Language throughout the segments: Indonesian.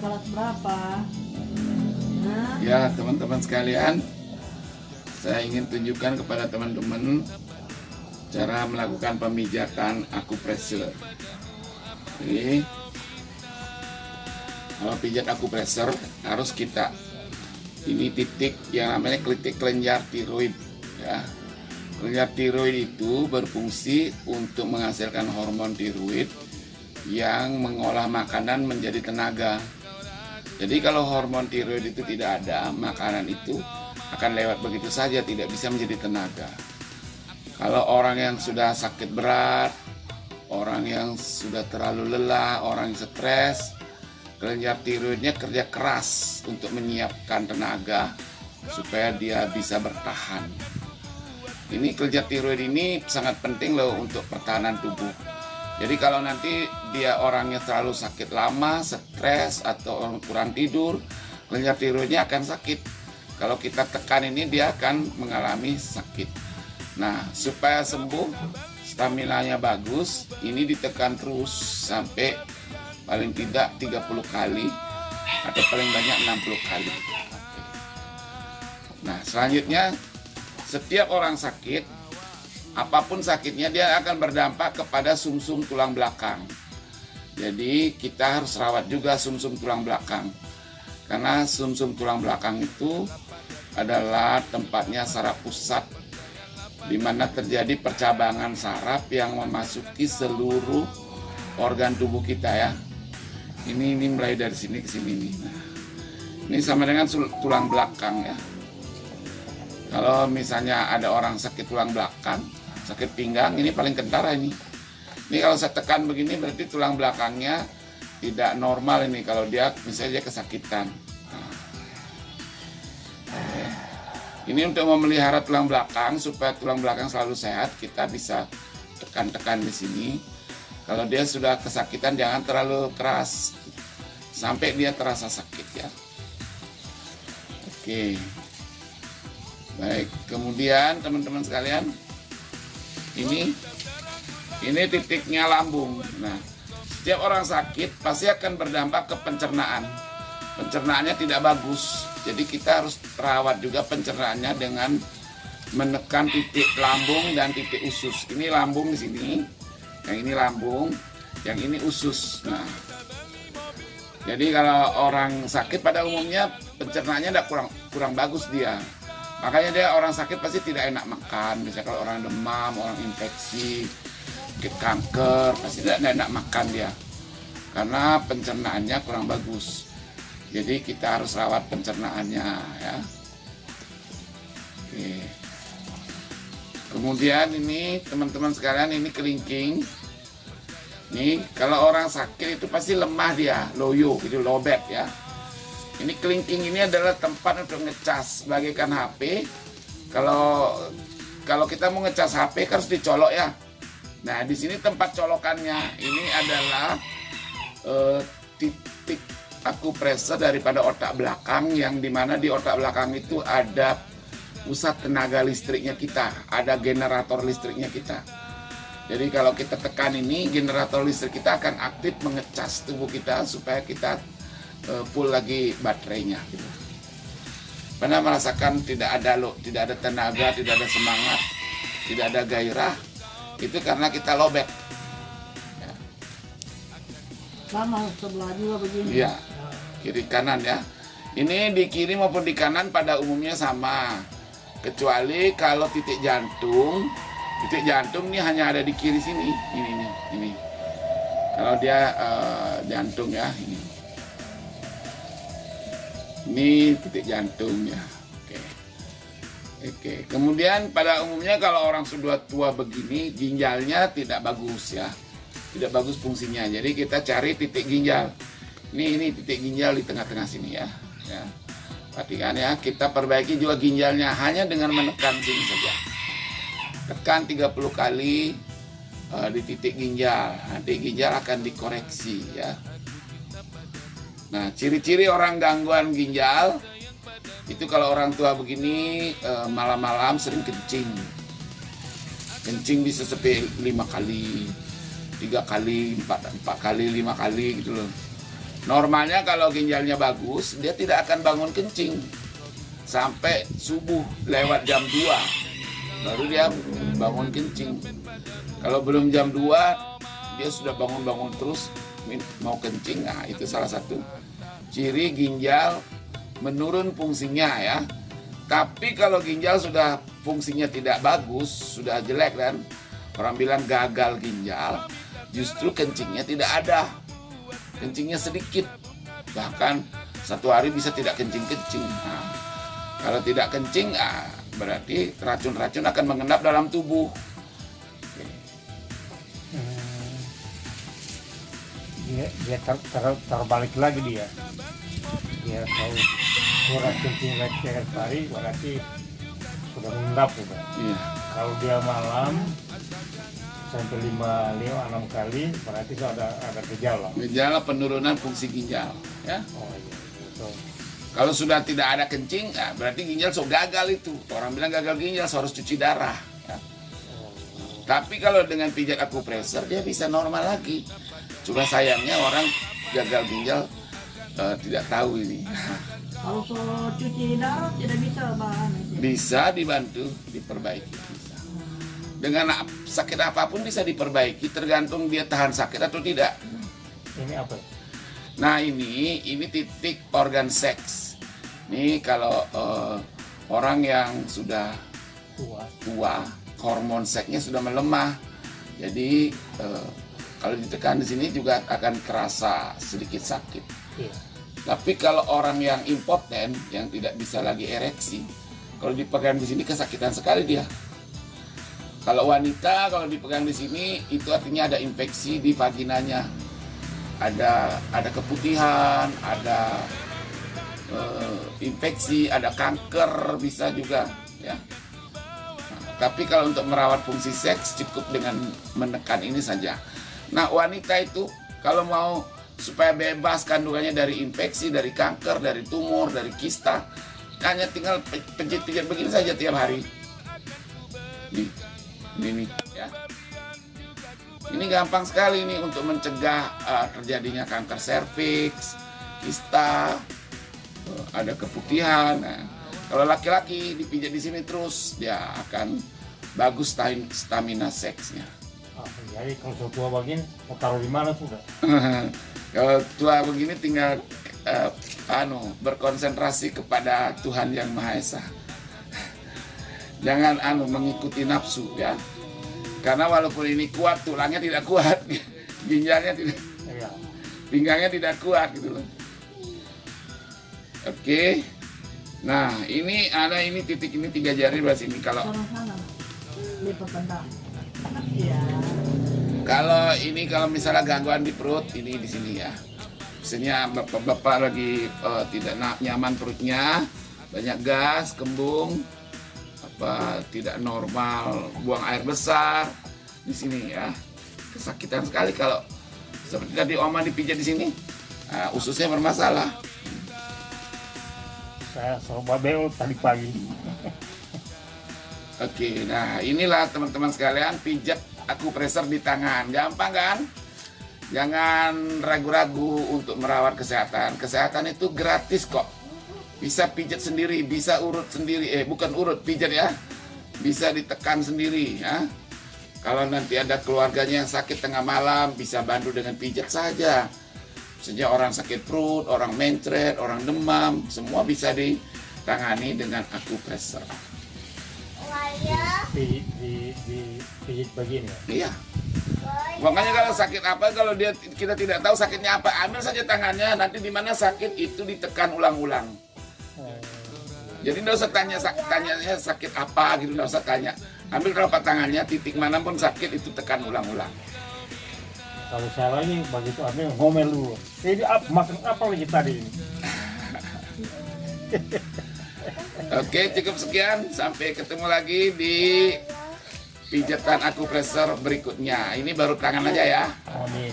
kelas berapa? Nah, Ya, teman-teman sekalian, saya ingin tunjukkan kepada teman-teman cara melakukan pemijatan akupressure. Jadi, kalau pijat akupressure harus kita ini titik yang namanya titik kelenjar tiroid ya. Kelenjar tiroid itu berfungsi untuk menghasilkan hormon tiroid yang mengolah makanan menjadi tenaga. Jadi kalau hormon tiroid itu tidak ada, makanan itu akan lewat begitu saja, tidak bisa menjadi tenaga. Kalau orang yang sudah sakit berat, orang yang sudah terlalu lelah, orang yang stres, kelenjar tiroidnya kerja keras untuk menyiapkan tenaga supaya dia bisa bertahan. Ini kelenjar tiroid ini sangat penting loh untuk pertahanan tubuh. Jadi kalau nanti dia orangnya terlalu sakit lama, stres atau kurang tidur, kelenjar tiroidnya akan sakit. Kalau kita tekan ini dia akan mengalami sakit. Nah, supaya sembuh, staminanya bagus, ini ditekan terus sampai paling tidak 30 kali atau paling banyak 60 kali. Nah, selanjutnya setiap orang sakit, apapun sakitnya, dia akan berdampak kepada sumsum tulang belakang. Jadi kita harus rawat juga sumsum tulang belakang, karena sumsum tulang belakang itu adalah tempatnya saraf pusat, di mana terjadi percabangan saraf yang memasuki seluruh organ tubuh kita ya. Ini mulai dari sini ke sini nih. Nah, ini sama dengan tulang belakang ya. Kalau misalnya ada orang sakit tulang belakang, sakit pinggang, ini paling kentara ini. Ini kalau saya tekan begini berarti tulang belakangnya tidak normal ini kalau dia misalnya dia kesakitan. Nah, ini untuk memelihara tulang belakang supaya tulang belakang selalu sehat, kita bisa tekan-tekan di sini. Kalau dia sudah kesakitan jangan terlalu keras sampai dia terasa sakit ya. Oke. Baik, kemudian teman-teman sekalian, ini titiknya lambung. Nah, setiap orang sakit pasti akan berdampak ke pencernaan. Pencernaannya tidak bagus. Jadi kita harus rawat juga pencernaannya dengan menekan titik lambung dan titik usus. Ini lambung di sini. Yang ini lambung, yang ini usus. Nah, jadi kalau orang sakit pada umumnya pencernaannya kurang bagus dia. Makanya dia orang sakit pasti tidak enak makan. Misalnya kalau orang demam, orang infeksi, sakit kanker, pasti tidak enak makan dia. Karena pencernaannya kurang bagus. Jadi kita harus rawat pencernaannya ya. Oke. Kemudian ini teman-teman sekalian, ini kelingking. Nih kalau orang sakit itu pasti lemah dia, loyo gitu, lobet ya. Ini kelingking ini adalah tempat untuk ngecas bagaikan HP. Kalau kita mau ngecas HP kan harus dicolok ya. Nah di sini tempat colokannya ini adalah titik akupressure daripada otak belakang, yang dimana di otak belakang itu ada pusat tenaga listriknya kita, ada generator listriknya kita. Jadi kalau kita tekan ini, generator listrik kita akan aktif mengecas tubuh kita supaya kita full lagi baterainya. Gitu. Pernah merasakan tidak ada tenaga, tidak ada semangat, tidak ada gairah, itu karena kita lobet. Ya. sama sebelah juga begini. Iya, kiri kanan ya. Ini di kiri maupun di kanan pada umumnya sama. Kecuali kalau titik jantung ini hanya ada di kiri sini, ini. Kalau dia jantung ya, ini titik jantung ya. Oke. Kemudian pada umumnya kalau orang sudah tua begini, ginjalnya tidak bagus ya, tidak bagus fungsinya. Jadi kita cari titik ginjal. Ini titik ginjal di tengah-tengah sini ya. Perhatikan ya, kita perbaiki juga ginjalnya hanya dengan menekan sini saja. Tekan 30 kali di titik ginjal. Nanti ginjal akan dikoreksi ya. Nah, ciri-ciri orang gangguan ginjal itu kalau orang tua begini malam-malam sering kencing. Kencing bisa sampai 5 kali, 3 kali, 4 kali, 5 kali gitu loh. Normalnya kalau ginjalnya bagus, dia tidak akan bangun kencing sampai subuh lewat jam 2, baru dia bangun kencing. Kalau belum jam 2, dia sudah bangun-bangun terus mau kencing. Nah, itu salah satu ciri ginjal menurun fungsinya ya. Tapi kalau ginjal sudah fungsinya tidak bagus, sudah jelek dan orang bilang gagal ginjal, justru kencingnya tidak ada. Kencingnya sedikit, bahkan satu hari bisa tidak kencing-kencing. Nah, kalau tidak kencing, berarti racun-racun akan mengendap dalam tubuh. Dia terbalik lagi dia kalau kurang kencing setiap hari berarti sudah mengendap gitu. Iya. Kalau dia malam sampai 5-6 kali berarti sudah ada gejala. Gejala penurunan fungsi ginjal ya. Oh iya, betul. Kalau sudah tidak ada kencing, berarti ginjal gagal itu. Orang bilang gagal ginjal, harus cuci darah ya. Tapi kalau dengan pijat akupresur dia bisa normal lagi. Cuma sayangnya orang gagal ginjal tidak tahu ini. Kalau cuci darah tidak bisa, Bang. Bisa dibantu, diperbaiki. Bisa. Dengan sakit apapun bisa diperbaiki, tergantung dia tahan sakit atau tidak. Ini apa? Nah ini titik organ seks. Ini kalau orang yang sudah tua, hormon seksnya sudah melemah. Jadi kalau ditekan di sini juga akan kerasa sedikit sakit. Iya. Tapi kalau orang yang impoten, yang tidak bisa lagi ereksi, kalau dipegang di sini kesakitan sekali dia. Kalau wanita kalau dipegang di sini itu artinya ada infeksi di vaginanya, ada keputihan, ada infeksi, ada kanker bisa juga ya. Nah, tapi kalau untuk merawat fungsi seks cukup dengan menekan ini saja. Nah wanita itu kalau mau supaya bebas kandungannya dari infeksi, dari kanker, dari tumor, dari kista, hanya tinggal pijit-pijit begini saja tiap hari. Ini ya. Ini gampang sekali nih untuk mencegah terjadinya kanker serviks, kista, ada keputihan. Nah, kalau laki-laki dipijat di sini terus, dia akan bagus stamina seksnya. Jadi kalau sudah tua begini mau taruh di mana sudah? Kalau tua begini tinggal berkonsentrasi kepada Tuhan Yang Maha Esa. Jangan mengikuti nafsu ya. Karena walaupun ini kuat, tulangnya tidak kuat, ginjalnya tidak, pinggangnya tidak kuat gitu loh. Oke. Nah, ini titik ini 3 jari di sini kalau Sana. Lipat tendang. Iya. Kalau misalnya gangguan di perut, ini di sini ya. Misalnya bapak lagi tidak nyaman perutnya, banyak gas, kembung, tidak normal, buang air besar di sini ya. Kesakitan sekali kalau seperti tadi Oma dipijat di sini, ususnya bermasalah. Saya coba bel tadi pagi. Oke, nah inilah teman-teman sekalian pijat akupresur di tangan, gampang kan? Jangan ragu-ragu untuk merawat kesehatan. Kesehatan itu gratis kok. Bisa pijat sendiri, bisa urut sendiri. Bukan urut, pijat ya. Bisa ditekan sendiri ya. Kalau nanti ada keluarganya yang sakit tengah malam, bisa bantu dengan pijat saja. Misalnya orang sakit perut, orang mencret, orang demam, semua bisa ditangani dengan akupresur. Pijit begini. Iya. Makanya kalau sakit apa, kalau kita tidak tahu sakitnya apa, ambil saja tangannya, nanti di mana sakit itu ditekan ulang-ulang. Jadi tidak usah tanyanya sakit apa gitu, tidak usah tanya. Ambil telapak tangannya, titik manapun sakit itu tekan ulang-ulang. Kalau saya lagi begitu ambil ngomel dulu. Jadi makan apa lagi tadi ini? Oke, cukup sekian. Sampai ketemu lagi di pijatan akupresur berikutnya. Ini baru tangan aja ya. Amin.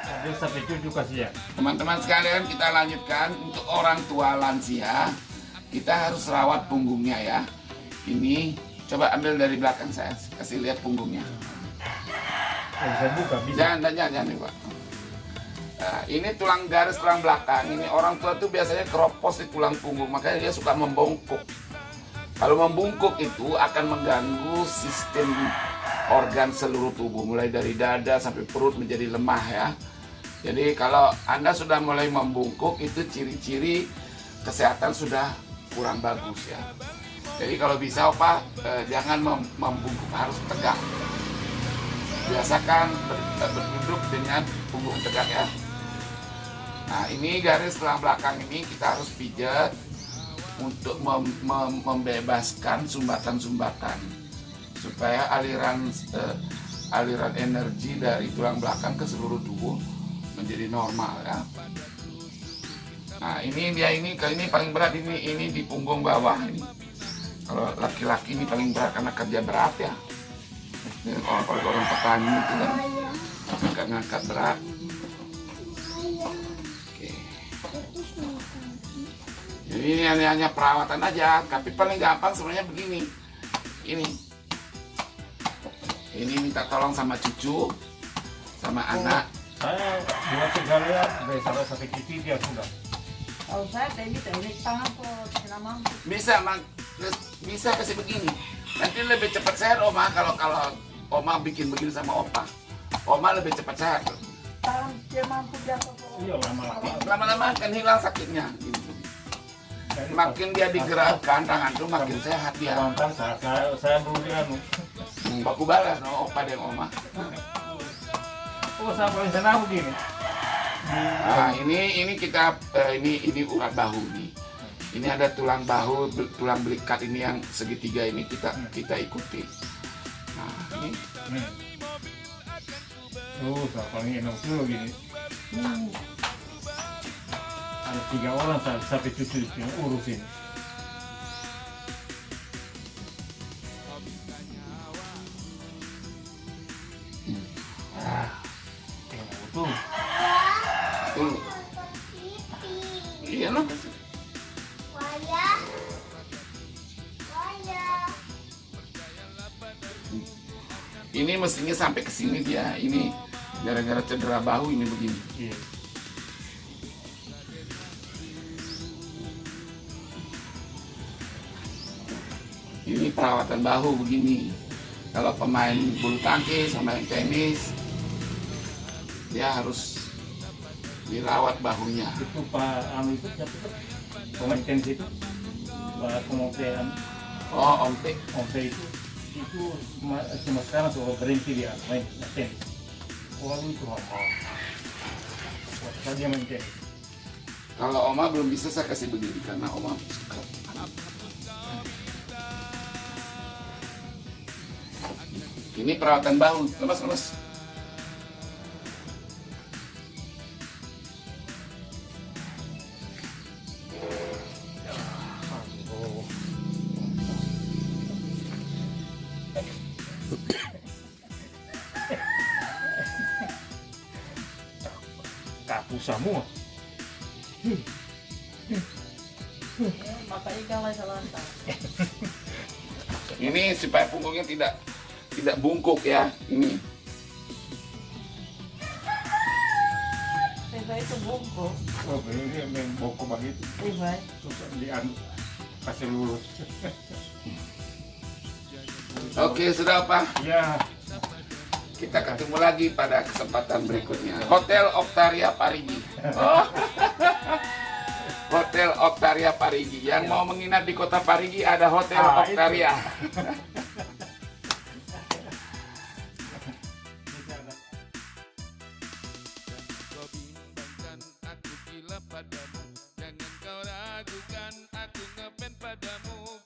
Ada sampai 7 kasih ya. Teman-teman sekalian, kita lanjutkan untuk orang tua lansia. Kita harus rawat punggungnya ya. Ini coba ambil dari belakang saya, kasih lihat punggungnya. Bisa buka, bisa. Jangan Pak. Nah, ini tulang garis tulang belakang. Ini orang tua tuh biasanya keropos di tulang punggung, makanya dia suka membungkuk. Kalau membungkuk itu akan mengganggu sistem organ seluruh tubuh, mulai dari dada sampai perut menjadi lemah ya. Jadi kalau Anda sudah mulai membungkuk, itu ciri-ciri kesehatan sudah kurang bagus ya. Jadi kalau bisa Opa, jangan membungkuk, harus tegak. Biasakan berduduk dengan punggung tegak ya. Nah, ini garis tulang belakang ini kita harus pijat untuk membebaskan sumbatan-sumbatan supaya aliran energi dari tulang belakang ke seluruh tubuh menjadi normal ya. Nah, ini paling berat ini di punggung bawah ini. Kalau laki-laki ini paling berat karena kerja berat ya. Orang petani itu kan ngangkat berat. Jadi ini hanya perawatan aja, tapi paling gampang sebenarnya begini. Ini minta tolong sama cucu, sama anak. Saya buat segala ya, dari salah satu kiki dia sudah. Kalau saya kayak gitu, ini tangan kok tidak mampu. Bisa kasih begini. Nanti lebih cepat sehat Oma kalau Oma bikin begini sama Opa. Oma lebih cepat sehat. Tangan dia mampu biasa kok. Iya, lama-lama. Lama-lama akan hilang sakitnya. Gitu. Makin dia digerakkan tangan tuh makin sehat dia. Mantan saya dulu dia Baku balas no Opa dan Oma. Oh, saya paling senang begini. Nah, ini kita ini urat bahu nih. Ini ada tulang bahu, tulang belikat ini yang segitiga ini kita ikuti. Nah, ini. Oh, saya paling enak tuh begini. Ada 3 orang sampai cucu yang urusin. Tengok tuh. Iya no. Ini mestinya sampai ke sini dia. Ini gara-gara cedera bahu ini begini. Iya. Ini perawatan bahu begini. Kalau pemain bulu tangkis, pemain tenis, dia harus dirawat bahunya. Itu Pak Anu itu pemain tenis itu Pak Kemotean. Oh, Omte. Itu cuma sekarang sudah berhenti dia main tenis. Walau itu apa? Waktu dia main tenis. Kalau Oma belum bisa saya kasih begini karena Oma suka. Ini perawatan bahu, lemas. Kaku semua. Maka ikan lagi lantar. Ini supaya punggungnya tidak bungkuk ya. Ini. Saya itu bungkuk. Oh, ini main boko begitu. Iya. Susah kasih lurus. Oke, sudah Pak. Ya. Kita ketemu lagi pada kesempatan berikutnya. Hotel Octaria Parigi. Oh. Hotel Octaria Parigi. Yang mau menginap di kota Parigi ada Hotel Octaria. Jangan kau ragukan, aku ngefans padamu.